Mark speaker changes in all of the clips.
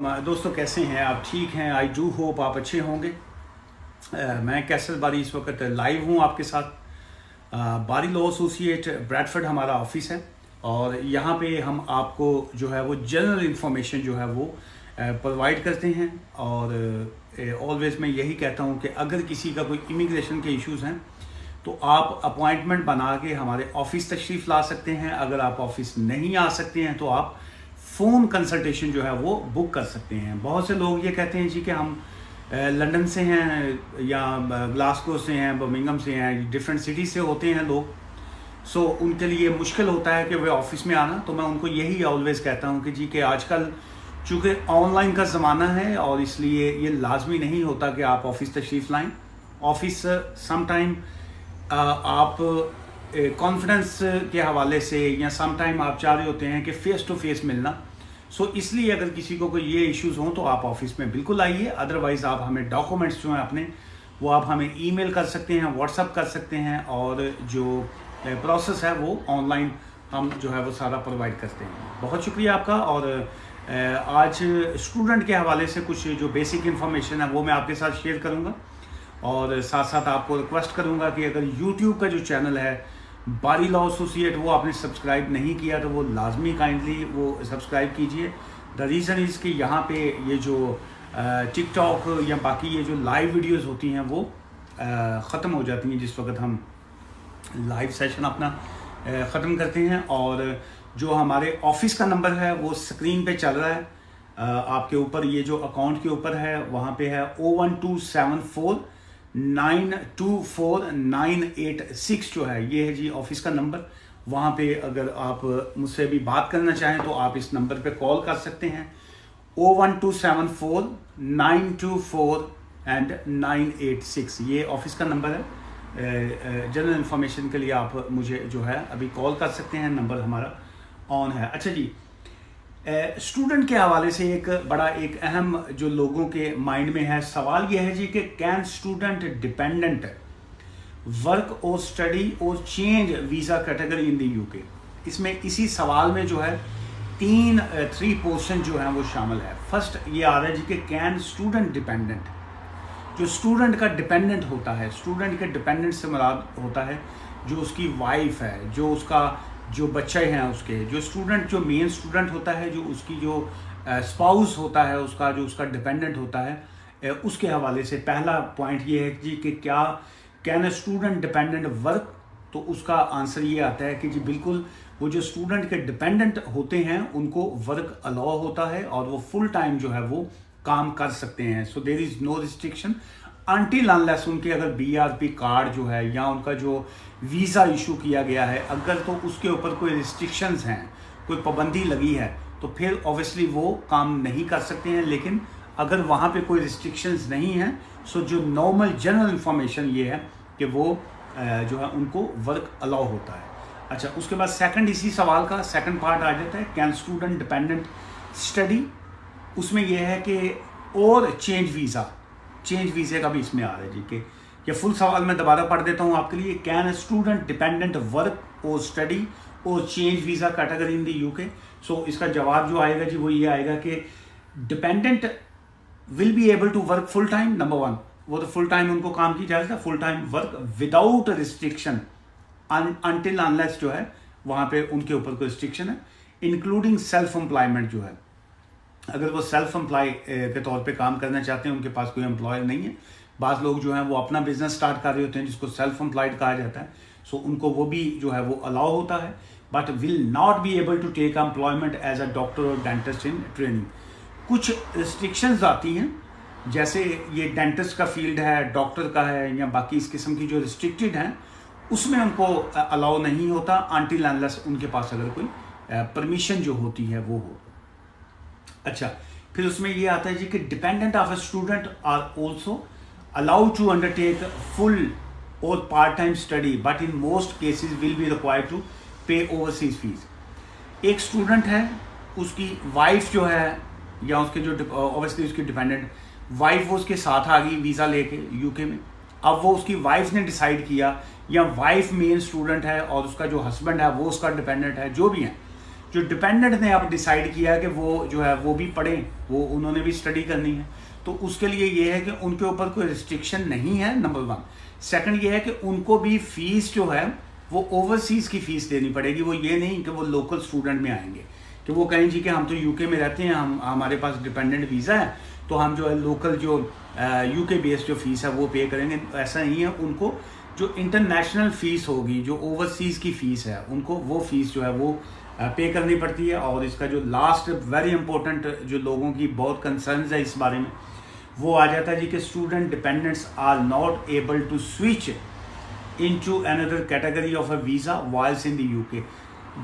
Speaker 1: दोस्तों कैसे हैं आप? ठीक हैं? आई डू होप आप अच्छे होंगे। मैं कैसल बारी इस वक्त लाइव हूं आपके साथ। बारी लॉ एसोसिएट ब्रैडफर्ड हमारा ऑफिस है और यहाँ पे हम आपको जो है वो जनरल इंफॉर्मेशन जो है वो प्रोवाइड करते हैं। और ऑलवेज मैं यही कहता हूँ कि अगर किसी का कोई इमिग्रेशन के इश्यूज़ हैं तो आप अपॉइंटमेंट बना के हमारे ऑफिस तशरीफ़ ला सकते हैं। अगर आप ऑफिस नहीं आ सकते हैं तो आप फ़ोन कंसल्टेशन जो है वो बुक कर सकते हैं। बहुत से लोग ये कहते हैं जी कि हम लंदन से हैं या ग्लासगो से हैं, बर्मिंघम से हैं, डिफरेंट सिटी से होते हैं लोग। सो उनके लिए मुश्किल होता है कि वे ऑफिस में आना। तो मैं उनको यही ऑलवेज़ कहता हूँ कि जी कि आजकल चूँकि ऑनलाइन का ज़माना है और इसलिए ये लाजमी नहीं होता कि आप ऑफिस तशरीफ़ लाएँ। ऑफिस समटाइम आप कॉन्फिडेंस के हवाले से या समटाइम आप चाह रहे होते हैं कि फ़ेस टू फेस मिलना। सो इसलिए अगर किसी को कोई ये इश्यूज़ हों तो आप ऑफिस में बिल्कुल आइए। अदरवाइज़ आप हमें डॉक्यूमेंट्स जो हैं अपने वो आप हमें ईमेल कर सकते हैं, व्हाट्सअप कर सकते हैं और जो प्रोसेस है वो ऑनलाइन हम जो है वो सारा प्रोवाइड करते हैं। बहुत शुक्रिया आपका। और आज स्टूडेंट के हवाले से कुछ जो बेसिक इन्फॉर्मेशन है वो मैं आपके साथ शेयर करूँगा और साथ साथ आपको रिक्वेस्ट करूँगा कि अगर यूट्यूब का जो चैनल है बारी लॉ एसोसिएट वो आपने सब्सक्राइब नहीं किया तो वो लाजमी काइंडली वो सब्सक्राइब कीजिए। द रीज़न इज़ कि यहाँ पे ये जो टिकटॉक या बाकी ये जो लाइव वीडियोस होती हैं वो ख़त्म हो जाती हैं जिस वक्त हम लाइव सेशन अपना ख़त्म करते हैं। और जो हमारे ऑफिस का नंबर है वो स्क्रीन पे चल रहा है आपके ऊपर, ये जो अकाउंट के ऊपर है वहाँ पे है 01274924986 जो है ये है जी ऑफिस का नंबर। वहाँ पे अगर आप मुझसे भी बात करना चाहें तो आप इस नंबर पे कॉल कर सकते हैं 01274924986 ये ऑफिस का नंबर है। जनरल इंफॉर्मेशन के लिए आप मुझे जो है अभी कॉल कर सकते हैं, नंबर हमारा ऑन है। अच्छा जी, स्टूडेंट के हवाले से एक अहम जो लोगों के माइंड में है सवाल यह है जी कि कैन स्टूडेंट डिपेंडेंट वर्क और स्टडी और change visa category in the UK. इसमें इसी सवाल में जो है थ्री पोर्शन जो है वो शामिल है। फर्स्ट ये आ रहा है जी कि कैन स्टूडेंट डिपेंडेंट, जो स्टूडेंट का डिपेंडेंट होता है, स्टूडेंट के डिपेंडेंट से मुराद होता है जो उसकी वाइफ है, जो उसका जो बच्चे हैं उसके, जो स्टूडेंट जो मेन स्टूडेंट होता है, जो उसकी जो स्पाउस होता है उसका, जो उसका डिपेंडेंट होता है, उसके हवाले से पहला पॉइंट ये है जी कि क्या can a student dependent work. तो उसका आंसर ये आता है कि जी बिल्कुल, वो जो स्टूडेंट के डिपेंडेंट होते हैं उनको वर्क अलाउ होता है और वो फुल टाइम जो है वो काम कर सकते हैं। So there is no restriction until unless उनके अगर BRP कार्ड जो है या उनका जो वीज़ा इशू किया गया है अगर तो उसके ऊपर कोई रिस्ट्रिक्शंस हैं, कोई पाबंदी लगी है तो फिर ऑब्वियसली वो काम नहीं कर सकते हैं। लेकिन अगर वहाँ पे कोई रिस्ट्रिक्शंस नहीं हैं सो जो नॉर्मल जनरल इंफॉर्मेशन ये है कि वो जो है उनको वर्क अलाउ होता है। अच्छा, उसके बाद सेकंड इसी सवाल का सेकंड पार्ट आ जाता है कैन स्टूडेंट डिपेंडेंट स्टडी। उसमें यह है कि और चेंज वीज़े का भी इसमें आ रहा है जी कि ये फुल सवाल मैं दोबारा पढ़ देता हूँ आपके लिए। कैन स्टूडेंट डिपेंडेंट वर्क और स्टडी और change visa category in the UK. So इसका जवाब जो आएगा जी वो ये आएगा कि dependent will be able to work full time. Number one, वो तो फुल टाइम उनको काम की इजाज़त है, full time work without restriction until unless जो है वहाँ पे उनके ऊपर कोई रिस्ट्रिक्शन है, इंक्लूडिंग सेल्फ एम्प्लॉयमेंट जो है। अगर वो सेल्फ एम्प्लॉय के तौर पे काम करना चाहते हैं, उनके पास कोई एम्प्लॉयर नहीं है, बाज़ लोग जो हैं वो अपना बिजनेस स्टार्ट कर रहे होते हैं जिसको सेल्फ एम्प्लॉयड कहा जाता है, सो उनको वो भी जो है वो अलाउ होता है, but will not be able to take employment as a doctor और डेंटिस्ट इन ट्रेनिंग। कुछ रिस्ट्रिक्शंस आती हैं, जैसे ये डेंटिस्ट का फील्ड है, डॉक्टर का है या बाकी इस किस्म की जो रिस्ट्रिक्टेड हैं उसमें उनको अलाउ नहीं होता अनटिल अनलेस उनके पास अगर कोई परमिशन जो होती है वो हो। अच्छा, फिर उसमें ये आता है जी कि dependent of a student are also allowed to undertake full or part time study but in most cases will be required to pay overseas fees. एक स्टूडेंट है, उसकी वाइफ जो है या उसके जो ऑब्वियसली उसकी डिपेंडेंट वाइफ वो उसके साथ आ गई वीज़ा लेके यूके में। अब वो उसकी वाइफ ने डिसाइड किया या वाइफ मेन स्टूडेंट है और उसका जो हस्बैंड है वो उसका डिपेंडेंट है, जो भी है, जो डिपेंडेंट ने अब डिसाइड किया कि वो जो है वो भी पढ़ें, वो उन्होंने भी स्टडी करनी है, तो उसके लिए ये है कि उनके ऊपर कोई रिस्ट्रिक्शन नहीं है, नंबर 1। सेकंड ये है कि उनको भी फीस जो है वो ओवरसीज़ की फ़ीस देनी पड़ेगी। वो ये नहीं कि वो लोकल स्टूडेंट में आएंगे कि वो कहें जी कि हम तो यूके में रहते हैं, हमारे पास डिपेंडेंट वीज़ा है, तो हम जो है लोकल जो यूके बेस्ड जो फ़ीस है वो पे करेंगे। ऐसा नहीं है। उनको जो इंटरनेशनल फ़ीस होगी, जो ओवरसीज़ की फ़ीस है, उनको वो फ़ीस जो है वो पे करनी पड़ती है। और इसका जो लास्ट वेरी इंपॉर्टेंट जो लोगों की बहुत कंसर्न्स है इस बारे में, वो आ जाता है जी कि student dependents are not able to switch into another category of a visa whilst in the UK.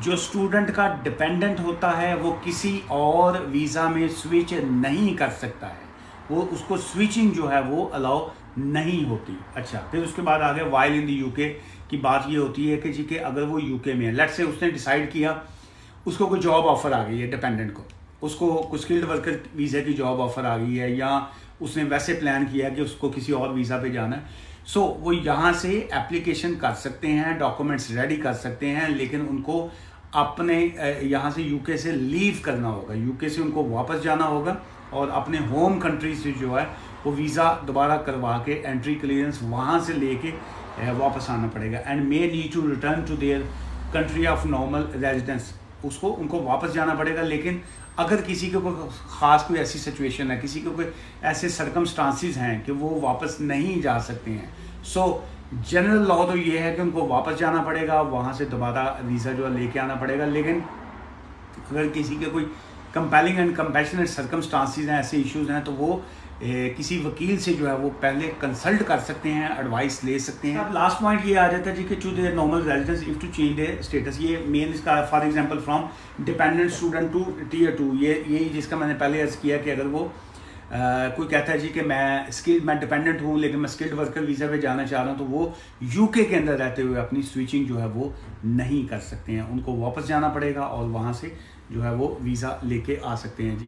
Speaker 1: जो स्टूडेंट का डिपेंडेंट होता है वो किसी और वीज़ा में स्विच नहीं कर सकता है, वो उसको स्विचिंग जो है वो अलाउ नहीं होती। अच्छा, फिर उसके बाद आ गया वाइल इन द यूके की बात ये होती है कि जी कि अगर वो यूके में है, लेट्स से उसने डिसाइड किया, उसको कोई जॉब ऑफर आ गई है डिपेंडेंट को, उसको कुछ स्किल्ड वर्कर वीज़ा की जॉब ऑफर आ गई है, या उसने वैसे प्लान किया कि उसको किसी और वीज़ा पे जाना है, सो वो यहाँ से एप्लीकेशन कर सकते हैं, डॉक्यूमेंट्स रेडी कर सकते हैं, लेकिन उनको अपने यहाँ से यूके से लीव करना होगा, यूके से उनको वापस जाना होगा और अपने होम कंट्री से जो है वो वीज़ा दोबारा करवा के एंट्री क्लियरेंस वहाँ से लेके वापस आना पड़ेगा। And may need to return to their country of normal residence, उसको उनको वापस जाना पड़ेगा। लेकिन अगर किसी के कोई ख़ास कोई ऐसी सिचुएशन है, किसी के कोई ऐसे सर्कमस्टांसिस हैं कि वो वापस नहीं जा सकते हैं, सो जनरल लॉ तो ये है कि उनको वापस जाना पड़ेगा, वहाँ से दोबारा वीज़ा जो है लेके आना पड़ेगा। लेकिन अगर किसी के कोई कंपेलिंग एंड कंपैशनेट सर्कमस्टांसिस हैं, ऐसे इश्यूज़ हैं, तो वो किसी वकील से जो है वो पहले कंसल्ट कर सकते हैं, एडवाइस ले सकते हैं। अब लास्ट पॉइंट ये आ जाता है जी कि to their normal residence if to change their status, ये मेन इसका for example from dependent student to tier 2, ये जिसका मैंने पहले अर्ज किया कि अगर वो कोई कहता है जी कि मैं डिपेंडेंट हूँ लेकिन मैं स्किल्ड वर्कर वीज़ा पे जाना चाह रहा हूँ, तो वो यूके के अंदर रहते हुए अपनी स्विचिंग जो है वो नहीं कर सकते हैं, उनको वापस जाना पड़ेगा और वहाँ से जो है वो वीज़ा लेके आ सकते हैं जी।